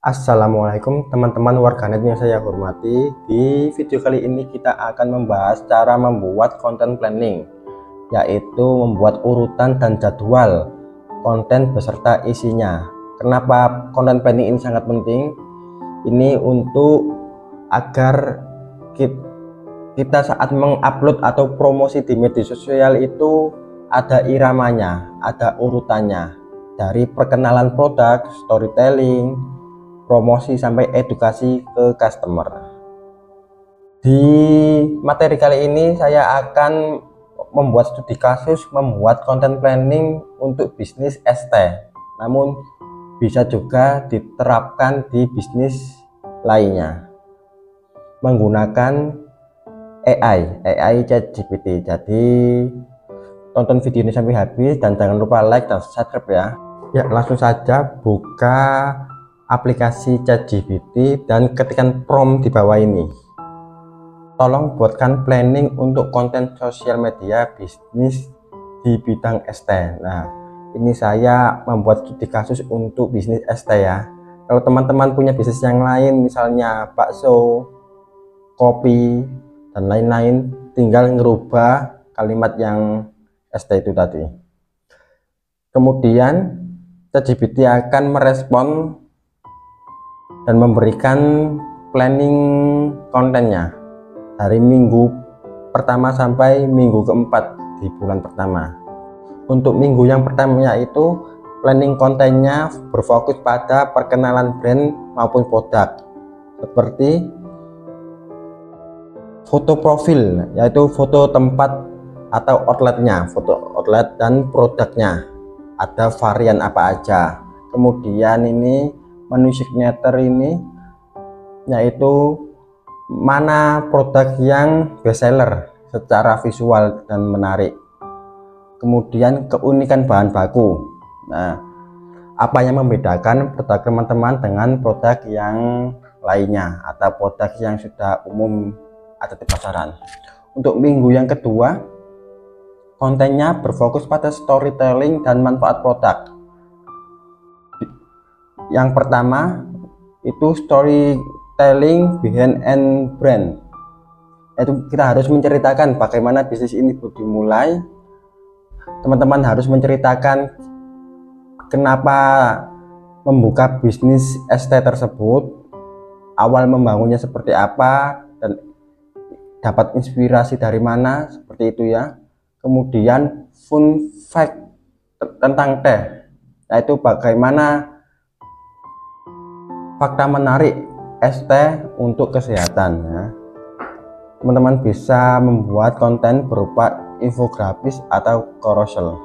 Assalamualaikum teman-teman warganet yang saya hormati. Di video kali ini kita akan membahas cara membuat content planning, yaitu membuat urutan dan jadwal konten beserta isinya. Kenapa content planning ini sangat penting? Ini untuk agar kita saat mengupload atau promosi di media sosial itu ada iramanya, ada urutannya, dari perkenalan produk, storytelling, promosi sampai edukasi ke customer. Di materi kali ini saya akan membuat studi kasus membuat content planning untuk bisnis ST, namun bisa juga diterapkan di bisnis lainnya menggunakan AI ChatGPT. Jadi tonton video ini sampai habis dan jangan lupa like dan subscribe ya. Ya, langsung saja buka aplikasi ChatGPT dan ketikkan prompt di bawah ini. Tolong buatkan planning untuk konten sosial media bisnis di bidang ST. Nah, ini saya membuat studi kasus untuk bisnis ST ya. Kalau teman-teman punya bisnis yang lain, misalnya bakso, kopi, dan lain-lain, tinggal ngerubah kalimat yang ST itu tadi. Kemudian ChatGPT akan merespon dan memberikan planning kontennya dari minggu pertama sampai minggu keempat di bulan pertama. Untuk minggu yang pertamanya itu planning kontennya berfokus pada perkenalan brand maupun produk, seperti foto profil, yaitu foto tempat atau outletnya, foto outlet dan produknya, ada varian apa aja. Kemudian ini menu signature ini yaitu mana produk yang best seller secara visual dan menarik. Kemudian keunikan bahan baku. Nah, apa yang membedakan produk teman-teman dengan produk yang lainnya atau produk yang sudah umum ada di pasaran. Untuk minggu yang kedua, kontennya berfokus pada storytelling dan manfaat produk. Yang pertama itu storytelling behind and brand. Itu kita harus menceritakan bagaimana bisnis ini dimulai. Teman-teman harus menceritakan kenapa membuka bisnis ST tersebut, awal membangunnya seperti apa, dan dapat inspirasi dari mana, seperti itu ya. Kemudian fun fact tentang teh, yaitu bagaimana fakta menarik ST untuk kesehatan ya. Teman-teman bisa membuat konten berupa infografis atau carousel.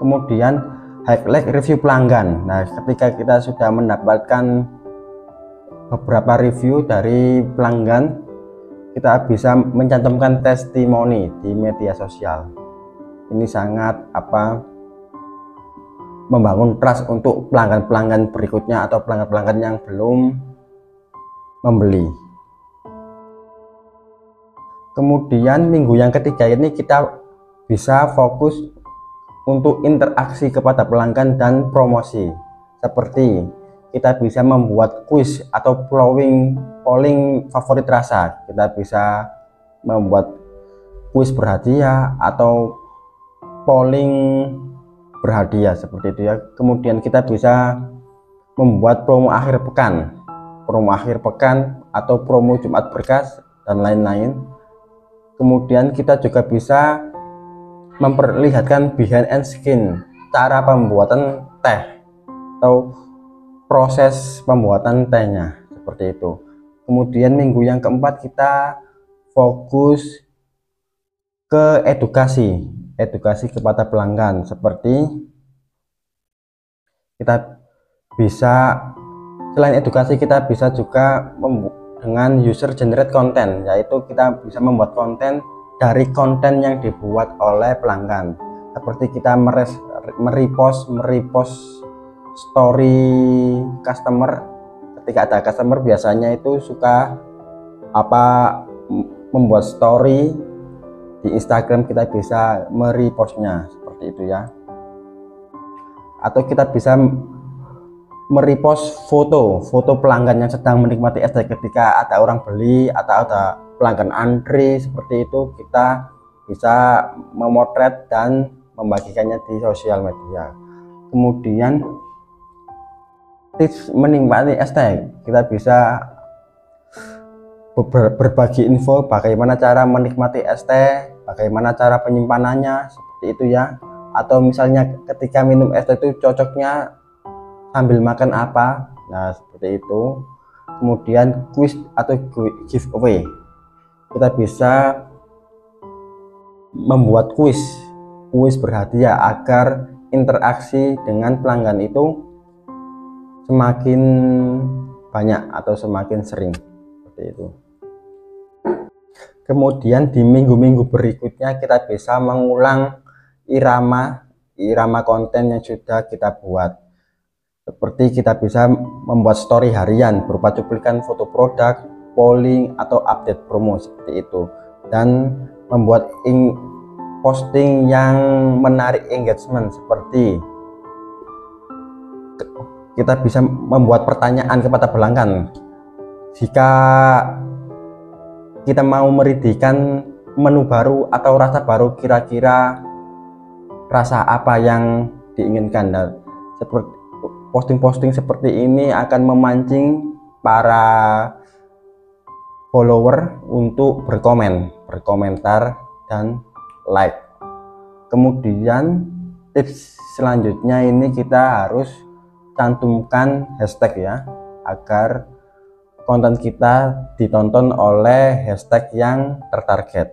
Kemudian highlight review pelanggan. Nah, ketika kita sudah mendapatkan beberapa review dari pelanggan, kita bisa mencantumkan testimoni di media sosial. Ini sangat membangun trust untuk pelanggan-pelanggan berikutnya atau pelanggan-pelanggan yang belum membeli. Kemudian minggu yang ketiga ini kita bisa fokus untuk interaksi kepada pelanggan dan promosi, seperti kita bisa membuat quiz atau polling favorit rasa. Kita bisa membuat quiz berhadiah atau polling berhadiah, seperti itu ya. Kemudian kita bisa membuat promo akhir pekan atau promo Jumat Berkas dan lain-lain. Kemudian kita juga bisa memperlihatkan behind and skin, cara pembuatan teh atau proses pembuatan tehnya, seperti itu. Kemudian minggu yang keempat kita fokus ke edukasi kepada pelanggan, seperti kita bisa selain edukasi kita bisa juga dengan user generate content, yaitu kita bisa membuat konten dari konten yang dibuat oleh pelanggan, seperti kita merepost story customer. Ketika ada customer biasanya itu suka membuat story di Instagram, kita bisa merepostnya, seperti itu ya. Atau kita bisa merepost foto pelanggan yang sedang menikmati es teh ketika ada orang beli atau ada pelanggan antri seperti itu. Kita bisa memotret dan membagikannya di sosial media. Kemudian tips menikmati es teh, kita bisa berbagi info bagaimana cara menikmati es teh, bagaimana cara penyimpanannya seperti itu ya. Atau misalnya ketika minum es teh itu cocoknya sambil makan apa, nah seperti itu. Kemudian quiz atau giveaway, kita bisa membuat kuis berhadiah agar interaksi dengan pelanggan itu semakin banyak atau semakin sering seperti itu. Kemudian di minggu-minggu berikutnya kita bisa mengulang irama konten yang sudah kita buat. Seperti kita bisa membuat story harian berupa cuplikan foto produk, polling atau update promo seperti itu, dan membuat posting yang menarik engagement seperti kita bisa membuat pertanyaan kepada pelanggan. Jika kita mau meridihkan menu baru atau rasa baru, kira-kira rasa apa yang diinginkan. Dan seperti posting-posting seperti ini akan memancing para follower untuk berkomentar dan like. Kemudian tips selanjutnya ini kita harus cantumkan hashtag ya, agar konten kita ditonton oleh hashtag yang tertarget.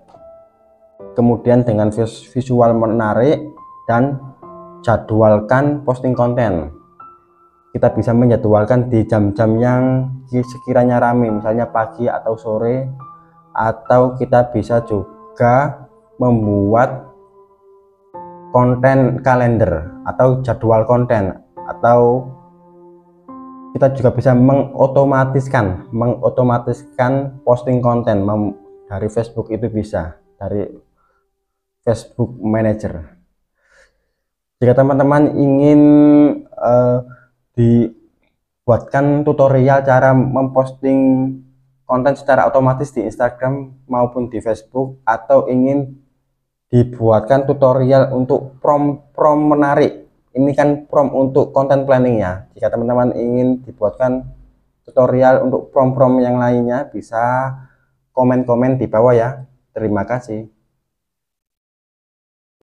Kemudian dengan visual menarik dan jadwalkan posting konten. Kita bisa menjadwalkan di jam-jam yang sekiranya ramai, misalnya pagi atau sore, atau kita bisa juga membuat konten kalender atau jadwal konten, atau kita juga bisa mengotomatiskan posting konten dari Facebook. Itu bisa dari Facebook Manager. Jika teman-teman ingin dibuatkan tutorial cara memposting konten secara otomatis di Instagram maupun di Facebook, atau ingin dibuatkan tutorial untuk prom menarik, ini kan prom untuk content planning ya. Jika teman-teman ingin dibuatkan tutorial untuk prom yang lainnya, bisa komen-komen di bawah ya. Terima kasih.